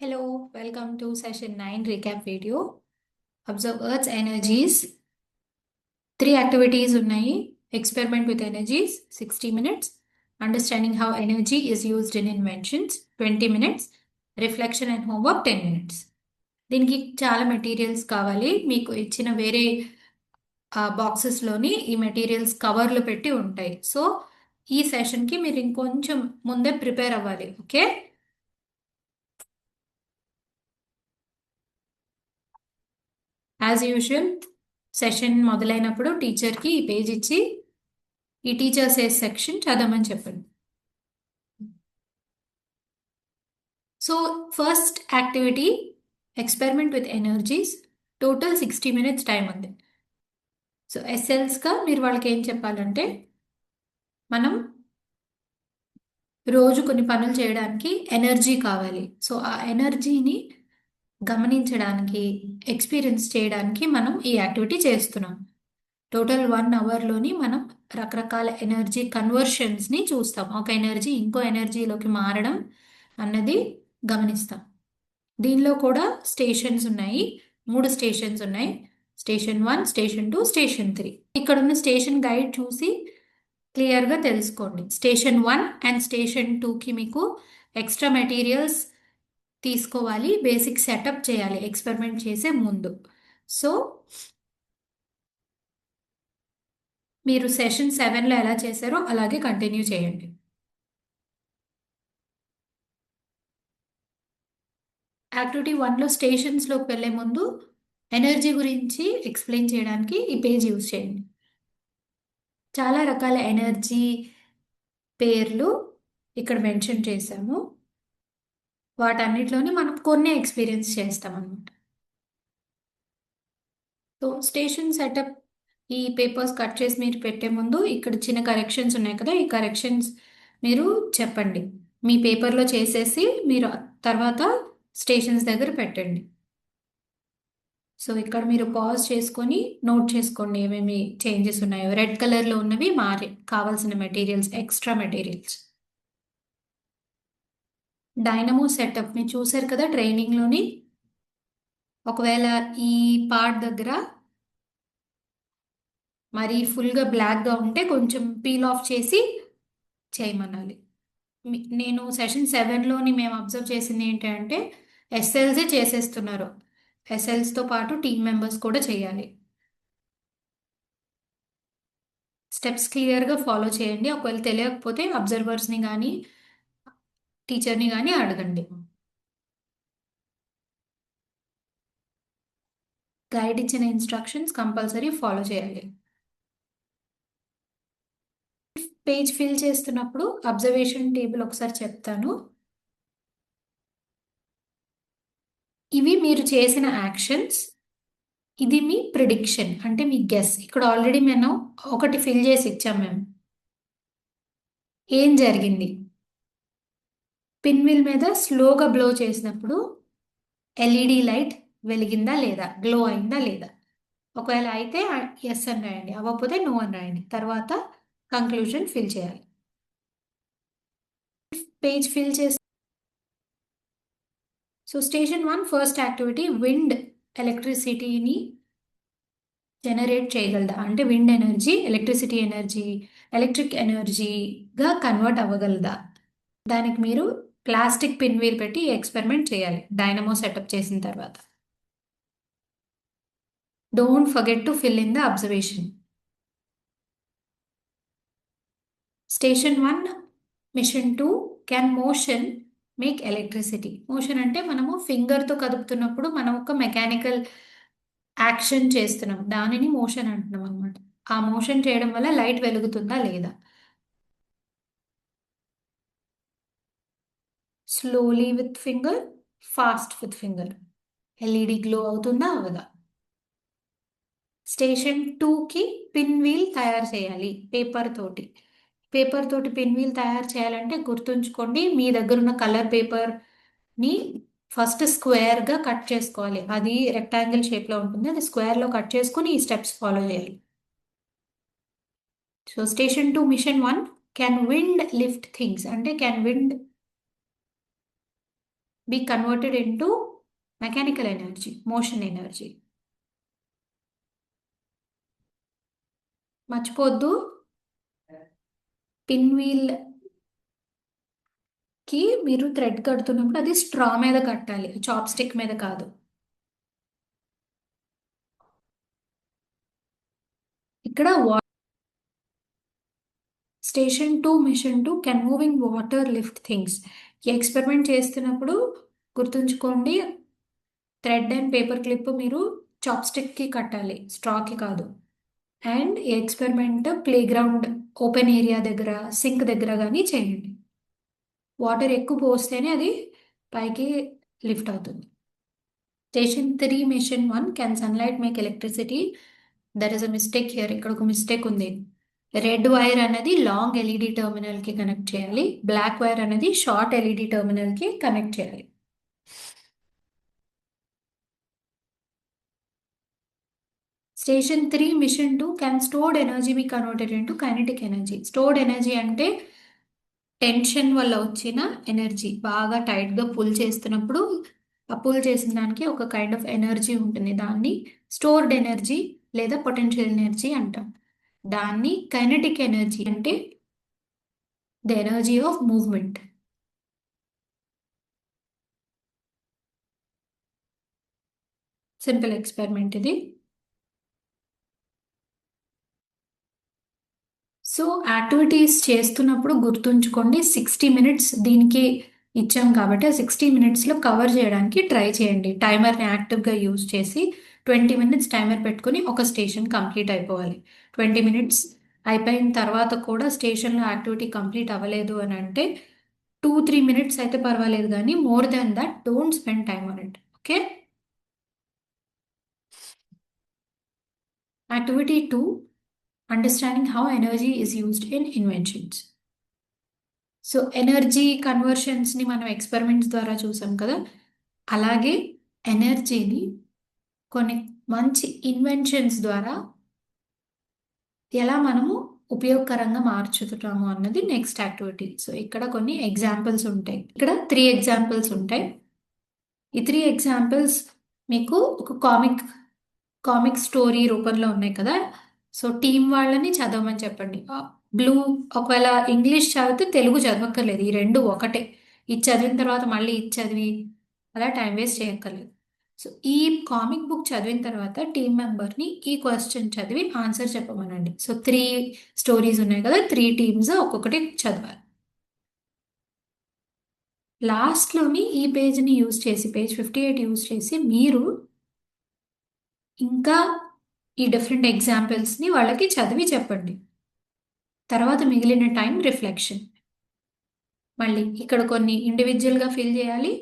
Hello, welcome to session 9 recap video. Observe Earth's energies. 3 activities ఉన్నాయి. Experiment with energies 60 minutes. Understanding how energy is used in inventions 20 minutes. Reflection and homework 10 minutes. దీనికి చాలా materials కావాలి. మీకు ఇచ్చిన వేరే బాక్సెస్లోని ఈ materials కవర్లు పెట్టి ఉంటాయి. సో ఈ సెషన్కి మీరు ఇంకొంచెం ముందే ప్రిపేర్ అవ్వాలి. ఓకే, యాజ్ యూజువల్ సెషన్ మొదలైనప్పుడు టీచర్కి ఈ పేజ్ ఇచ్చి ఈ టీచర్స్ ఏ సెక్షన్ చదవమని చెప్పండి. So first activity experiment with energies. Total 60 minutes time ఉంది. సో ఎస్ఎల్స్గా మీరు వాళ్ళకి ఏం చెప్పాలంటే, మనం రోజు కొన్ని పనులు చేయడానికి ఎనర్జీ కావాలి. సో ఆ ఎనర్జీని గమనించడానికి, ఎక్స్పీరియన్స్ చేయడానికి మనం ఈ యాక్టివిటీ చేస్తున్నాం. టోటల్ 1 అవర్లోని మనం రకరకాల ఎనర్జీ కన్వర్షన్స్ని చూస్తాం. ఒక ఎనర్జీ ఇంకో ఎనర్జీలోకి మారడం అన్నది గమనిస్తాం. దీనిలో కూడా స్టేషన్స్ ఉన్నాయి. 3 స్టేషన్స్ ఉన్నాయి. Station 1, station 2, station 3. ఇక్కడ ఉన్న స్టేషన్ గైడ్ చూసి క్లియర్గా తెలుసుకోండి. స్టేషన్ 1 అండ్ స్టేషన్ 2కి మీకు ఎక్స్ట్రా మెటీరియల్స్ తీసుకోవాలి. బేసిక్ సెటప్ చేయాలి ఎక్స్పెరిమెంట్ చేసే ముందు. సో మీరు సెషన్ 7లో ఎలా చేశారో అలాగే కంటిన్యూ చేయండి. యాక్టివిటీ 1లో స్టేషన్స్లోకి వెళ్ళే ముందు ఎనర్జీ గురించి ఎక్స్ప్లెయిన్ చేయడానికి ఈ పేజ్ యూజ్ చేయండి. చాలా రకాల ఎనర్జీ పేర్లు ఇక్కడ మెన్షన్ చేశాము. వాటన్నిటిలోని మనం కొన్ని ఎక్స్పీరియన్స్ చేస్తాం అన్నమాట. సో స్టేషన్ సెటప్ ఈ పేపర్స్ కట్ చేసి మీరు పెట్టే ముందు ఇక్కడ చిన్న కరెక్షన్స్ ఉన్నాయి కదా, ఈ కరెక్షన్స్ మీరు చెప్పండి. మీ పేపర్లో చేసేసి మీరు తర్వాత స్టేషన్స్ దగ్గర పెట్టండి. సో ఇక్కడ మీరు పాజ్ చేసుకొని నోట్ చేసుకోండి ఏమేమి చేంజెస్ ఉన్నాయో. రెడ్ కలర్లో ఉన్నవి మారి కావాల్సిన materials, extra materials. Dynamo setup మీరు చూసారు కదా ట్రైనింగ్లోని. ఒకవేళ ఈ పార్ట్ దగ్గర మరి ఫుల్గా బ్లాక్గా ఉంటే కొంచెం పీల్ ఆఫ్ చేసి చేయమనాలి. నేను సెషన్ 7లోని మేము అబ్జర్వ్ చేసింది ఏంటంటే ఎస్ఎల్సే చేసేస్తున్నారు. ఎస్ఎల్స్తో పాటు టీమ్ మెంబర్స్ కూడా చేయాలి. స్టెప్స్ క్లియర్గా ఫాలో చేయండి. ఒకవేళ తెలియకపోతే అబ్జర్వర్స్ని కానీ టీచర్ని కానీ అడగండి. గైడ్ ఇచ్చిన ఇన్స్ట్రక్షన్స్ కంపల్సరీ ఫాలో చేయాలి. పేజ్ ఫిల్ చేస్తున్నప్పుడు అబ్జర్వేషన్ టేబుల్ ఒకసారి చెప్తాను. ఇవి మీరు చేసిన యాక్షన్స్, ఇది మీ ప్రిడిక్షన్ అంటే మీ గెస్. ఇక్కడ ఆల్రెడీ మనం ఒకటి ఫిల్ చేసి ఇచ్చాం. మేము ఏం జరిగింది, పిన్ వీల్ మీద స్లోగా బ్లో చేసినప్పుడు ఎల్ఈడి లైట్ వెలిగిందా లేదా, గ్లో అయిందా లేదా. ఒకవేళ అయితే ఎస్ అని రాయండి, అవ్వకపోతే నో అని రాయండి. తర్వాత కంక్లూజన్ ఫిల్ చేయాలి. పేజ్ ఫిల్ చేసి so station 1 first activity wind ఎలక్ట్రిసిటీని జనరేట్ చేయగలదా అంటే wind energy electricity energy electric ఎనర్జీగా కన్వర్ట్ అవ్వగలదా. దానికి మీరు ప్లాస్టిక్ పిన్ వీల్ పెట్టి ఎక్స్పెరిమెంట్ చేయాలి డైనమో సెటప్ చేసిన తర్వాత. Don't forget to fill in the observation. Station 1 mission 2 can motion make electricity. Motion అంటే మనము ఫింగర్తో కదుపుతున్నప్పుడు మనం ఒక మెకానికల్ యాక్షన్ చేస్తున్నాం, దానిని మోషన్ అంటున్నాం అనమాట. ఆ మోషన్ చేయడం వల్ల లైట్ వెలుగుతుందా లేదా. Slowly with finger, fast with finger. LED glow అవుతుందా అవదా. స్టేషన్ 2కి పిన్ వీల్ తయారు చేయాలి పేపర్ తోటి. పేపర్ తోటి పిన్ వీల్ తయారు చేయాలంటే గుర్తుంచుకోండి, మీ దగ్గర ఉన్న కలర్ పేపర్ని ఫస్ట్ స్క్వేర్గా కట్ చేసుకోవాలి. అది రెక్టాంగిల్ షేప్లో ఉంటుంది, అది స్క్వేర్లో కట్ చేసుకుని ఈ స్టెప్స్ ఫాలో చేయాలి. So station 2 mission 1 can wind lift things అంటే can wind be converted into mechanical energy, motion energy. మర్చిపోద్దు, పిన్ వీల్ కి మీరు థ్రెడ్ కడుతున్నప్పుడు అది స్ట్రా మీద కట్టాలి, చాప్ స్టిక్ మీద కాదు. ఇక్కడ station 2 mission 2 can moving water lift things. ఈ ఎక్స్పెరిమెంట్ చేస్తున్నప్పుడు గుర్తుంచుకోండి, థ్రెడ్ అండ్ పేపర్ క్లిప్ మీరు చాప్ స్టిక్ కి కట్టాలి, స్ట్రాకి కాదు. అండ్ ఈ experiment playground, open area దగ్గర, సింక్ దగ్గర కానీ చేయండి. వాటర్ ఎక్కువ పోస్తేనే అది పైకి లిఫ్ట్ అవుతుంది. Station 3 mission 1 can sunlight make electricity. There is a mistake here, ఇక్కడ ఒక మిస్టేక్ ఉంది. రెడ్ వైర్ అనేది లాంగ్ ఎల్ఈడి టెర్మినల్ కి కనెక్ట్ చేయాలి, బ్లాక్ వైర్ అనేది షార్ట్ ఎల్ఈడి టెర్మినల్ కి కనెక్ట్ చేయాలి. Station 3 mission 2 can stored energy be converted into kinetic energy. Stored energy అంటే టెన్షన్ వల్ల వచ్చిన ఎనర్జీ, బాగా టైట్గా పుల్ చేస్తున్నప్పుడు ఆ పుల్ చేసిన దానికి ఒక కైండ్ ఆఫ్ ఎనర్జీ ఉంటుంది, దాన్ని స్టోర్డ్ ఎనర్జీ లేదా పొటెన్షియల్ ఎనర్జీ అంటాం. దాన్ని కైనెటిక్ ఎనర్జీ అంటే the energy of movement. Simple experiment ఇది. సో యాక్టివిటీస్ చేస్తున్నప్పుడు గుర్తుంచుకోండి, 60 మినిట్స్ దీనికి ఇచ్చాం కాబట్టి ఆ 60 మినిట్స్లో కవర్ చేయడానికి ట్రై చేయండి. టైమర్ని యాక్టివ్గా యూజ్ చేసి 20 మినిట్స్ టైమర్ పెట్టుకుని ఒక స్టేషన్ కంప్లీట్ అయిపోవాలి. 20 మినిట్స్ అయిపోయిన తర్వాత కూడా స్టేషన్లో యాక్టివిటీ కంప్లీట్ అవ్వలేదు అని అంటే 2-3 మినిట్స్ అయితే పర్వాలేదు, కానీ more than that don't spend time on it. Okay. Activity 2, understanding how energy is used in inventions. So energy కన్వర్షన్స్ని మనం ఎక్స్పెరిమెంట్స్ ద్వారా చూసాం కదా, అలాగే ఎనర్జీని కొన్ని మంచి ఇన్వెన్షన్స్ ద్వారా ఎలా మనము ఉపయోగకరంగా మార్చుతున్నాము అన్నది నెక్స్ట్ యాక్టివిటీ. సో ఇక్కడ కొన్ని ఎగ్జాంపుల్స్ ఉంటాయి, ఇక్కడ 3 ఎగ్జాంపుల్స్ ఉంటాయి. ఈ 3 ఎగ్జాంపుల్స్ మీకు ఒక కామిక్ స్టోరీ రూపంలో ఉన్నాయి కదా. సో టీం వాళ్ళని చదవమని చెప్పండి. బ్లూ, ఒకవేళ ఇంగ్లీష్ చదివితే తెలుగు చదవక్కర్లేదు, ఈ రెండు ఒకటే. ఇది చదివిన తర్వాత మళ్ళీ ఇది చదివి అలా టైం వేస్ట్ చేయక్కర్లేదు. సో ఈ కామిక్ బుక్ చదివిన తర్వాత టీం మెంబర్ని ఈ క్వశ్చన్ చదివి ఆన్సర్ చెప్పమనండి. సో 3 స్టోరీస్ ఉన్నాయి కదా, 3 టీమ్స్ ఒక్కొక్కటి చదవాలి. లాస్ట్లోని ఈ పేజ్ని యూజ్ చేసి, పేజ్ 58 యూజ్ చేసి మీరు ఇంకా ఈ డిఫరెంట్ ఎగ్జాంపుల్స్ని వాళ్ళకి చదివి చెప్పండి. తర్వాత మిగిలిన టైం రిఫ్లెక్షన్. మళ్ళీ ఇక్కడ కొన్ని ఇండివిజువల్గా ఫిల్ చేయాలి,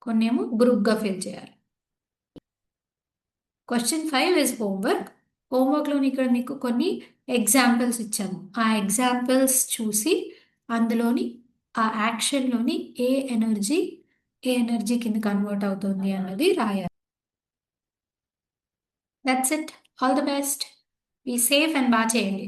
కొన్ని ఏమో గ్రూప్గా ఫిల్ చేయాలి. Question 5 is homework. హోంవర్క్లో ఇక్కడ మీకు కొన్ని ఎగ్జాంపుల్స్ ఇచ్చాము. ఆ ఎగ్జాంపుల్స్ చూసి అందులోని ఆ యాక్షన్లోని ఏ ఎనర్జీ కింద కన్వర్ట్ అవుతుంది అన్నది రాయాలి. That's it. All the best. Be safe and బాగా చేయండి.